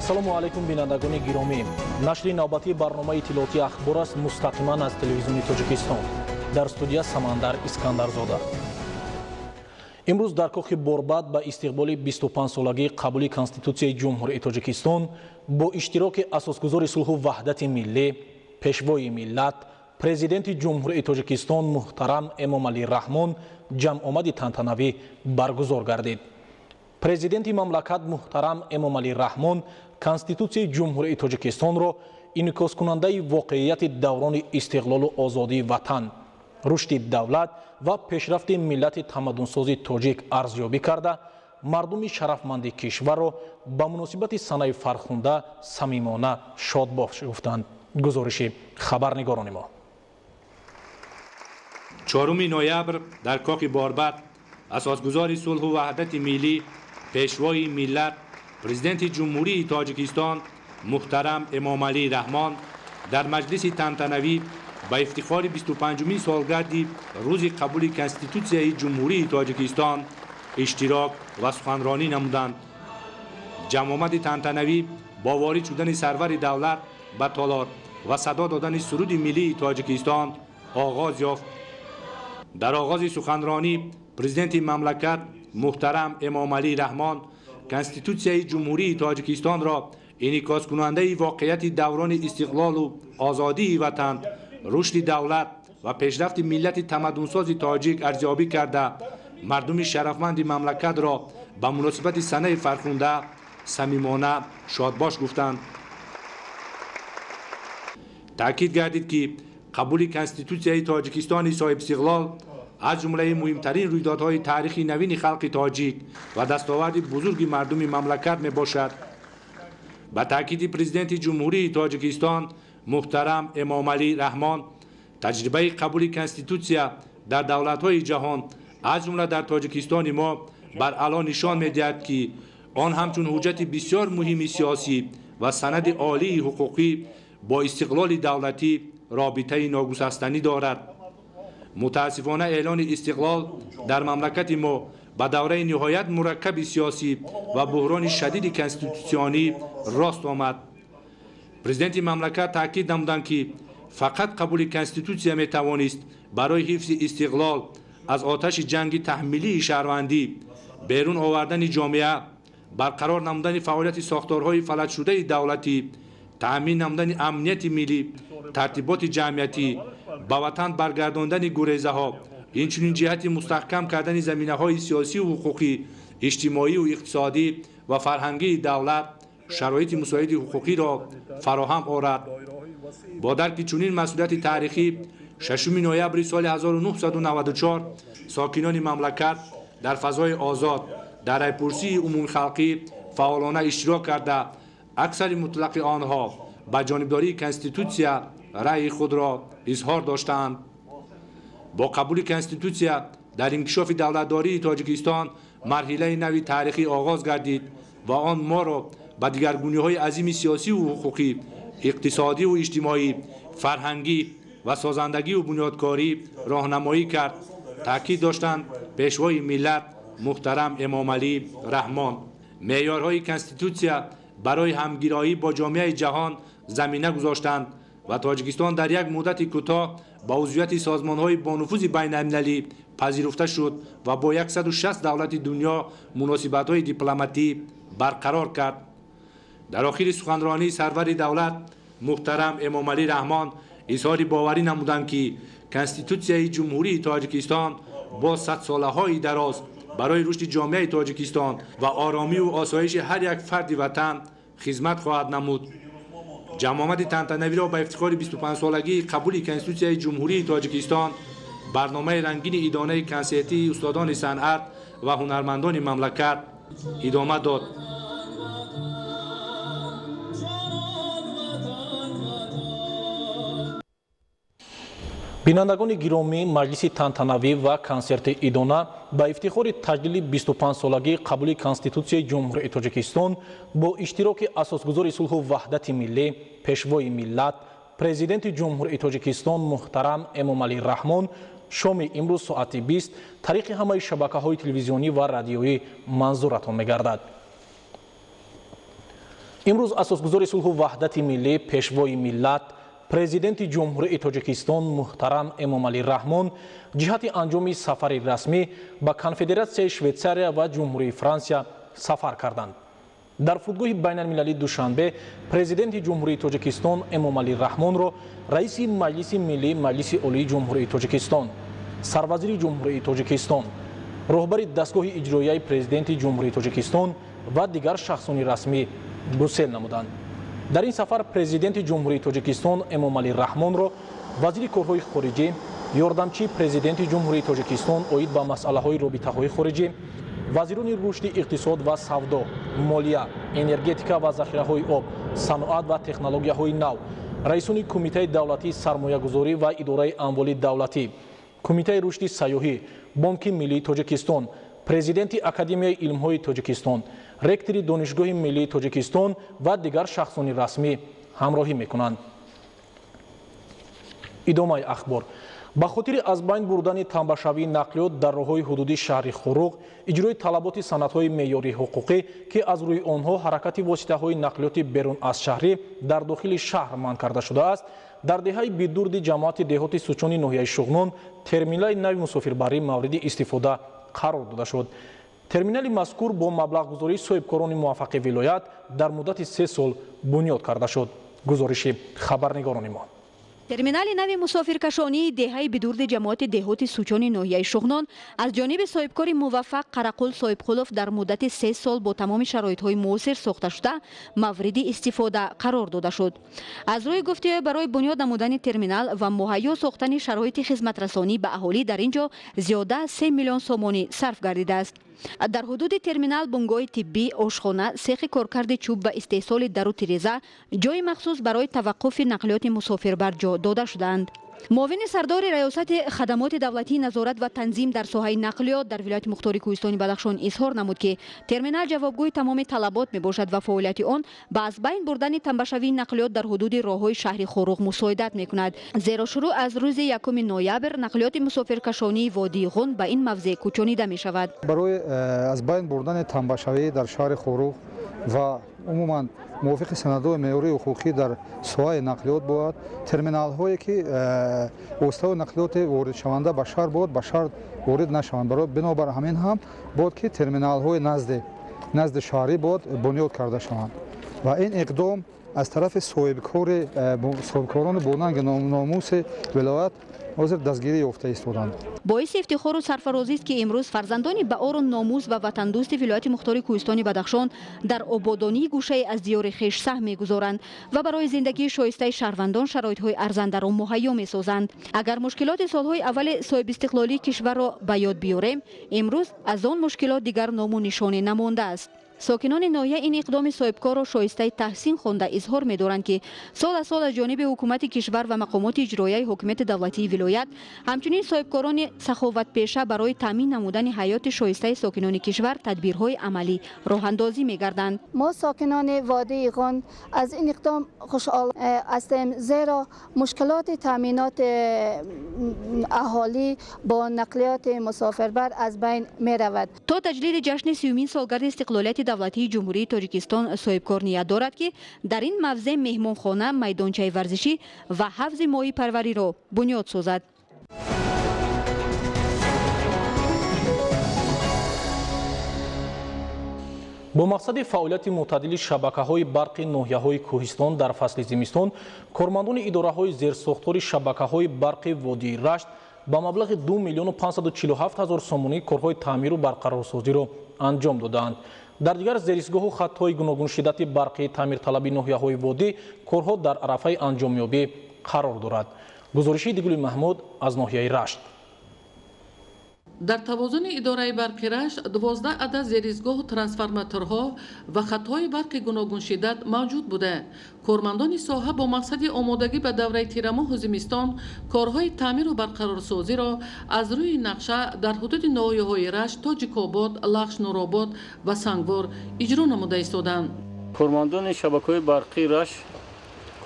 ассалому алайкум бинандагони гиромӣ. Нашри навбатии барномаи иттилоотии ахбор аст мустақиман аз телевизиони Тоҷикистон. Дар студия Самандар Искандарзода. имрӯз дар кохи Борбад ба истиқболи 25-солагии қабули Конститутсияи Ҷумҳурии Тоҷикистон бо иштироки асосгузори сулҳу ваҳдати миллӣ, пешвои миллат, президенти Ҷумҳурии Тоҷикистон муҳтарам Эмомалӣ Раҳмон ҷамъомади тантанавӣ баргузор гардид. Президенти мамлакат муҳтарам Эмомалӣ Раҳмон Конститутсияи Ҷумҳурии Тоҷикистонро инъикоскунандаи воқеияти даврони истиқлолу озодии ватан, рушди давлат ва пешрафти миллати тамаддунсози тоҷик арзёбӣ карда, мардуми шарафманди кишварро ба муносибати санаи фархунда самимона шодбош гуфтанд. гузориши хабарнигорони мо. 4 ноябр дар кохи Борбад асосгузори сулҳу ваҳдати миллӣ, пешвои миллат, президенти ҷумҳурии Тоҷикистон муҳтарам Эмомалӣ Раҳмон дар маҷлиси тантанавӣ ба ифтихори 25-умин солгарди рӯзи қабули Конститутсияи Ҷумҳурии Тоҷикистон иштирок ва суханронӣ намуданд. ҷамъомади тантанавӣ бо ворид шудани сарвари давлат ба толор ва садо додани суруди миллии Тоҷикистон оғоз ёфт. дар оғози суханронӣ президенти мамлакат муҳтарам Эмомалӣ Раҳмон Конститутсияи Ҷумҳурии Тоҷикистонро инъикоскунандаи воқеияти даврони истиқлолу озодии ватан, рушди давлат ва пешрафти миллати тамаддунсози тоҷик арзёбӣ карда, мардуми шарафманди мамлакатро ба муносибати санаи фархунда самимона шодбош гуфтанд. таъкид гардид ки қабули Конститутсияи Тоҷикистони соҳибистиқлол аз ҷумлаи муҳимтарин рӯйдодҳои таърихи навини халқи тоҷик ва дастоварди бузурги мардуми мамлакат мебошад. ба таъкиди президенти ҷумҳурии Тоҷикистон муҳтарам Эмомалӣ Раҳмон, таҷрибаи қабули Конститутсия дар давлатҳои ҷаҳон аз ҷумла дар Тоҷикистони мо баръало нишон медиҳад, ки он ҳамчун ҳуҷҷати бисёр муҳими сиёсӣ ва санади олии ҳуқуқӣ бо истиқлоли давлатӣ робитаи ногусастанӣ дорад. мутаассифона эълони истиқлол дар мамлакати мо ба давраи ниҳоят мураккаби сиёсӣ ва буҳрони шадиди конститутсионӣ рост омад. президенти мамлакат таъкид намуданд, ки фақат қабули Конститутсия метавонист барои ҳифзи истиқлол аз оташи ҷанги таҳмилии шаҳрвандӣ, берун овардани ҷомеа, барқарор намудани фаъолияти сохторҳои фалажшудаи давлатӣ, таъмин намудани амнияти миллӣ, тартиботи ҷамъиятӣ, ба ватан баргардондани гурезаҳо, инчунин ҷиҳати мустаҳкам кардани заминаҳои сиёсию ҳуқуқӣ, иҷтимоию иқтисодӣ ва фарҳангии давлат шароити мусоиди ҳуқуқиро фароҳам орад. бо дарки чунин масъулияти таърихӣ 6 ноябри соли 1994 сокинони мамлакат дар фазои озод дар райпурсии умумихалқӣ фаъолона иштирок карда, аксари мутлақи онҳо ба ҷонибдории Конститутсия раъйи худро изҳор доштаанд. бо қабули Конститутсия дар инкишофи давлатдории Тоҷикистон марҳилаи нави таърихӣ оғоз гардид ва он моро ба дигаргуниҳои азими сиёсию ҳуқуқӣ, иқтисодию иҷтимоӣ, фарҳангӣ ва созандагию бунёдкорӣ роҳнамоӣ кард, таъкид доштанд пешвои миллат муҳтарам Эмомалӣ Раҳмон. меъёрҳои Конститутсия барои ҳамгироӣ бо ҷомеаи ҷаҳон замина гузоштанд ва Тоҷикистон дар як муддати кӯтоҳ ба узвияти созмонҳои бонуфузи байналмилалӣ пазируфта шуд ва бо 160 давлати дунё муносибатҳои дипломатӣ барқарор кард. дар охири суханронии сарвари давлат муҳтарам Эмомалӣ Раҳмон изҳори боварӣ намуданд, ки Конститутсияи Ҷумҳурии Тоҷикистон бо садсолаҳои дароз барои рушди ҷомеаи Тоҷикистон ва оромию осоиши ҳар як фарди ватан хизмат хоҳад намуд. ҷамъомади тантанавиро ба ифтихори 25-солагии қабули Конститутсияи Ҷумҳурии Тоҷикистон барномаи рангини идонаи консертии устодони санъат ва ҳунармандони мамлакат идома дод. бинандагони гиромӣ, маҷлиси тантанавӣ ва консерти идона ба ифтихори таҷлили 25-солагии қабули Конститутсияи Ҷумҳурии Тоҷикистон бо иштироки асосгузори сулҳу ваҳдати миллӣ, пешвои миллат, президенти Ҷумҳурии Тоҷикистон муҳтарам Эмомалӣ Раҳмон шоми имрӯз соати 20 тариқи ҳамаи шабакаҳои телевизионӣ ва радиоӣ манзуратон мегардад. امروز اساسگزار صلح و وحدت ملی پیشوای ملت پرزیدنت جمهوری تاجیکستان محترم امامعلی رحمان جهت انجام سفر رسمی به کنفدراسیای شویتزاریا و جمهوری فرانسه سفر کردند. در فرودگاه بین المللی دوشنبه پرزیدنت جمهوری تاجیکستان امامعلی رحمان را رئیس مجلس ملی مجلس عالی جمهوری تاجیکستان، سروزیر جمهوری تاجیکستان، راهبر دستگاه اجرایی پرزیدنت جمهوری تاجیکستان و دیگر شخصان رسمی بروسل نمودند. در این سفر پرزیدنت جمهوری تاجیکستان امامعلی رحمان را وزیر کارهای خارجی، یاردمچی پرزیدنت جمهوری تاجیکستان اوید به مسائل رابطه‌های خارجی، وزیران رشد اقتصاد و سودا، مالیه، انرژتیکا و ذخیره‌های آب، صنعت و تکنولوژی‌های نو، رئیسان کمیته دولتی سرمایه‌گذاری و اداره اموال دولتی، کمیته رشد سیاحی، بانک ملی تاجیکستان، پرزیدنت اکادمیای علم‌های تاجیکستان، رکتور دانشگاه ملی تاجیکستان و دیگر شخصان رسمی همراهی می‌کنند. ادامه اخبار. به خاطر از بین بردن تنبشوی نقلیات در راه‌های حدودی شهر خوروغ، اجرای طلبات سندهای معیاری حقوقی که از روی آنها حرکت واسطه‌های نقلیات بیرون از شهری در داخل شهر منع کرده شده است، در دهه بیدورد جماعت دهات سوچان ناحیه شغنان ترمینال نوی مسافربری مورد استفاده قرار داده شد. ترمینال مذکور با مبلغ گذاری صاحبکاران موفق ولایت در مدت 3 سال بنیاد کرده شد. گزارش خبرنگاران ما. ترمینال نوی مسافرکشانی دهه بدورد جماعت دهات سوچان ناحیه شغنان از جانب صاحبکار موفق قرقل صاحبخلوف در مدت 3 سال با تمام شرایط‌های موثر ساخته شده مورد استفاده قرار داده شد. از روی گفتگو برای بنیاد نمودن ترمینال و مهیا ساختن شرایط خدمت رسانی به اهالی در اینجا زیاده 3 میلیون سومانی صرف گردیده است. در حدود ترمینال بنگاه طبی، آشخانه، سیخ کارکرد چوب و استحصال در و تیریزه جای مخصوص برای توقف نقلیات مسافر بر جا داده شدند. معاون سردار ریاست خدمات دولتی نظارت و تنظیم در ساحه نقلیات در ولایت مختار کوهستان بدخشان اظهار نمود که ترمینال جوابگوی تمام طلبات می باشد و فعالیت آن به از بین بردن تنبشوی نقلیات در حدود راههای شهر خوروغ مساعدت می کند، زیرا شروع از روز 1 نوامبر نقلیات مسافرکشانی وادی غون به این موضع کوچانیده می شود. برای از بین بردن تنبشوی در شهر خوروغ و عموما موافق سندهای معیاری حقوقی در ساحه نقلیات بود، ترمینال هایی که واسطه نقلیات وارد شونده به شهر بود به شهر وارد نشوند. برای بنابر همین هم بود که ترمینال های نزد شهری بود بنیاد کرده شوند و این اقدام از طرف صاحبکاران بوننگ ناموس ولایت حاضر دستگیری یافته ایستادند. باعث افتخار و سرفرازی است که امروز فرزندان بهار و ناموس و وطن دوست ولایت مختار کوهستان بدخشان در آبادانی گوشه از دیار خویش سهم می‌گذارند و برای زندگی شایسته شهروندان شرایط‌های ارزنده را مهیا می‌سازند. اگر مشکلات سال‌های اول صاحب استقلالی کشور را به یاد بیاریم، امروز از آن مشکلات دیگر نام و نشانه نمانده است. ساکنان ناحیه این اقدام صاحبکار را شایسته تحسین خوانده اظهار می‌دارند که سال از سال از جانب حکومت کشور و مقامات اجرایی حکومت دولتی ولایت همچنین صاحبکاران سخاوت پیشه برای تامین نمودن حیات شایسته ساکنان کشور تدبیرهای عملی راه اندازی می‌گردند. ما ساکنان وادی غون از این اقدام خوشحال هستیم، زیرا مشکلات تامینات اهالی با نقلیات مسافربر از بین می‌رود. تا تجلیل جشن 30مین سالگرد استقلالیت دولتی جمهوری تاجیکستان صاحبکار نیت دارد که در این موضع مهمانخانه، میدانچه ورزشی و حوض ماهی پروری را بنیاد سازد. با مقصد فعالیت معتدل شبکه‌های برق ناحیه‌های کوهستان در فصل زمستان، کارمندان اداره‌های زیرساختار شبکه‌های برق وادی رشت با مبلغ 2,547,000 سومانی کارهای تعمیر و برقرارسازی را انجام دادند. در دیگر زیرسگاه و خطهای گوناگون شدت برقی تعمیرطلبی ناحیه‌های وادی کارها در عرفه انجامیابی قرار دارد. گزارشی دیگولی محمود از ناحیه رشت. در توازن اداره برق رشت 12 عدد زیرسگاه و ترانسفورماتورها و خطهای برق گوناگون شدت موجود بوده. کارمندان ساحه با مقصد آمادگی به دوره تیر ماه زمستان کارهای تعمیر و برقرارسازی را از روی نقشه در حدود ناحیه‌های رشت، تاجیک‌آباد، لخش، نورآباد و سنگوار اجرا نموده ایستادند. کارمندان شبکه‌های برقی رشت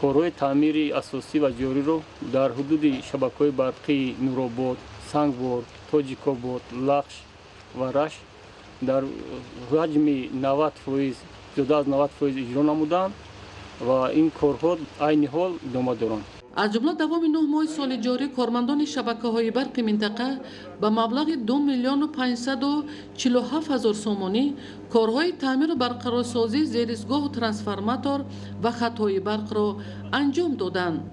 کارهای تعمیر اساسی و جاری را در حدود شبکه‌های برقی نورآباد، سنگوار، تاجیک‌آباد، لخش و رشت در حجم 90% زیاده از 90% اجرا نمودند و این کارها عین حال ادامه دارند. از جمله دوام 9 ماه سال جاری کارمندان شبکه‌های برق منطقه به مبلغ 2,547,000 سومانی کارهای تعمیر و برقرارسازی زیرساخت‌ها و ترانسفورماتور و خط‌های برق را انجام دادند.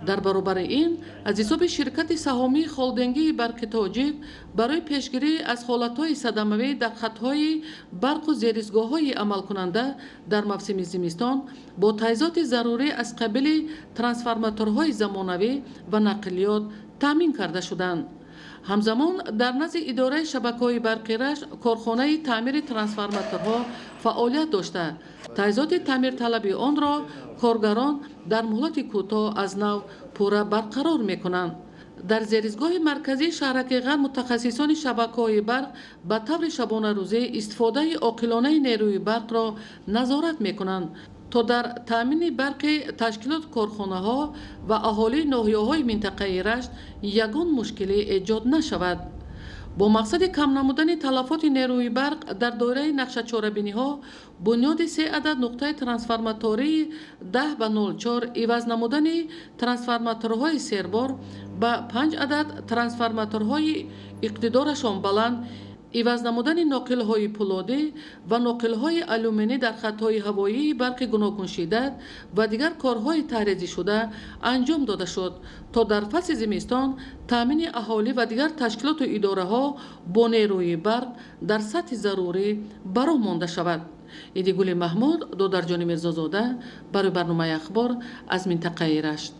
در برابر این از حساب شرکت سهامی هلدینگی برق تاجیک برای پیشگیری از حالت‌های صدمه‌ای در خط‌های برق و زیرساخت‌های عمل کننده در موسم زمستان با تجهیزات ضروری از قبیل ترانسفورماتورهای زمانوی و نقلیات تامین کرده شدند. همزمان در نزد اداره شبکه‌های برقی رشت کارخانه تعمیر ترانسفورماتورها فعالیت داشته تجهیزات تعمیر طلبی آن را کارگران در مهلت کوتاه از نو پورا برقرار می‌کنند. در زیرساخت‌های مرکزی شهرک غرب متخصصان شبکه‌های برق به طور شبانه روزی استفاده عاقلانه نیروی برق را نظارت می‌کنند تا در تامین برق تشکیلات کارخانه‌ها و اهالی ناحیه‌های منطقه رشت یگان مشکلی ایجاد نشود. با مقصد کم نمودن تلفات نیروی برق در دایره نقشه چاره‌بینی‌ها بنیاد 3 عدد نقطه ترانسفورماتوری 10/04 عوض نمودن ترانسفورماتورهای سربار به 5 عدد ترانسفورماتورهای اقتدارشان بلند عوض نمودن ناقل‌های پولادی و ناقل‌های آلومینی در خط‌های هوایی برق گوناگون شدت و دیگر کارهای تحریزی شده انجام داده شد تا در فصل زمستان تامین اهالی و دیگر تشکیلات و اداره‌ها با نیروی برق در سطح ضروری برآمده شود. ایدیگول محمود دودرجانی میرزازاده برای برنامه اخبار از منطقه رشت.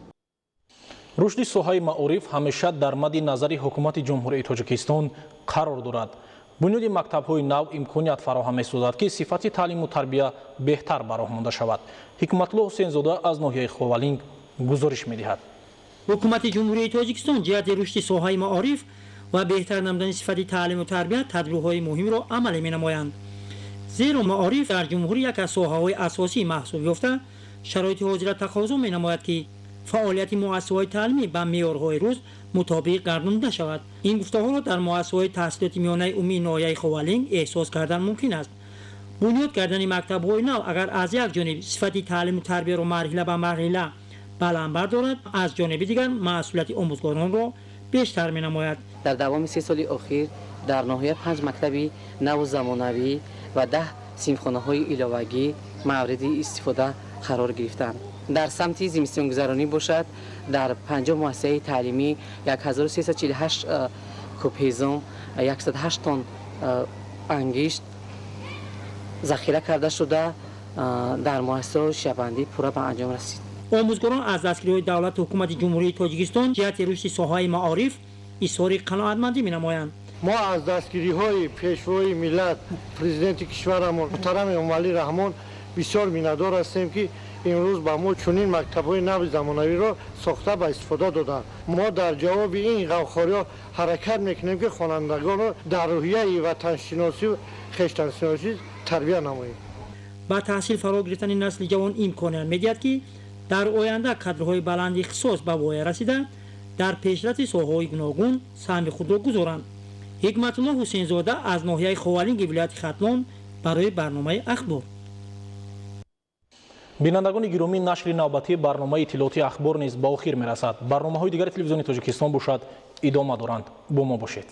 رشد соҳаи маориф ҳамеша дар мадди назари ҳукумати ҷумҳурии тоҷикистон қарор дорад. бунёди мактабҳои нав имконият фароҳам месозад ки сифати таълиму тарбия беҳтар бароҳ монда шавад. ҳикматулло ҳусейнзода аз ноҳияи ховалинг гузориш медиҳад. ҳукумати ҷумҳурии тоҷикистон ҷиҳати рушди соҳаи маориф ва беҳтар намудани сифати таълиму тарбия тадбирҳои муҳимро амалӣ менамоянд. зеро маориф дар ҷумҳурӣ яке аз соҳаҳои асосӣ маҳсуб ёфта шароити ҳозира тақозо менамояд ки фаъолияти муассисаҳои таълимӣ ба меъёрҳои рӯз мутобиқ гардонида шавад. ин гуфтаҳоро дар муассисаҳои таҳсилоти миёнаи умумии ноҳияи ховалинг эҳсос кардан мумкин аст. бунёд кардани мактабҳои нав агар аз як ҷониб сифати таълиму тарбияро марҳила ба марҳила баланд бардорад, аз ҷониби дигар масъулияти омӯзгоронро бештар менамояд. дар давоми 3 соли охир дар ноҳия 5 мактаби наву замонавӣ ва 10 синфхонаҳои иловагӣ мавриди истифода қарор гирифтанд. дар самти зимистонгузаронӣ бошад дар 50 муассисаи таълимӣ 1348 кӯбҳизом 108 тонн ангишт захира карда шуда дар муассисаҳои шабандӣ пурра ба анҷом расид. омӯзгорон аз дастгириҳои давлати ҳукумати ҷумҳурии тоҷикистон ҷиҳати рушди соҳаи маориф изҳори қаноатмандӣ менамоянд. мо аз дастгириҳои пешвои миллат президенти кишварамон муҳтарами эмомалӣ раҳмон бисёр миннатдор ҳастем ки имрӯз ба мо чунин мактабҳои нави замонавиро сохта ба истифода доданд. мо дар ҷавоби ин ғавхориҳо ҳаракат мекунем ки хонандагонро дар рӯҳияи ватаншиносию хештаншиносӣ тарбия намоем. ба таҳсил фаро гирифтани насли ҷавон имконият медиҳад ки дар оянда кадрҳои баланди ихтисос ба воя расида дар пешрафти соҳаҳои гуногун саҳми худро гузоранд. ҳикматулло ҳусейнзода аз ноҳияи ховалинги вилояти хатлон барои барномаи ахбор. бинандагони гиромӣ, нашри навбатии барномаи иттилоотии ахбор низ ба охир мерасад. барномаҳои дигари телевизиони тоҷикистон бошад идома доранд. бо мо бошед.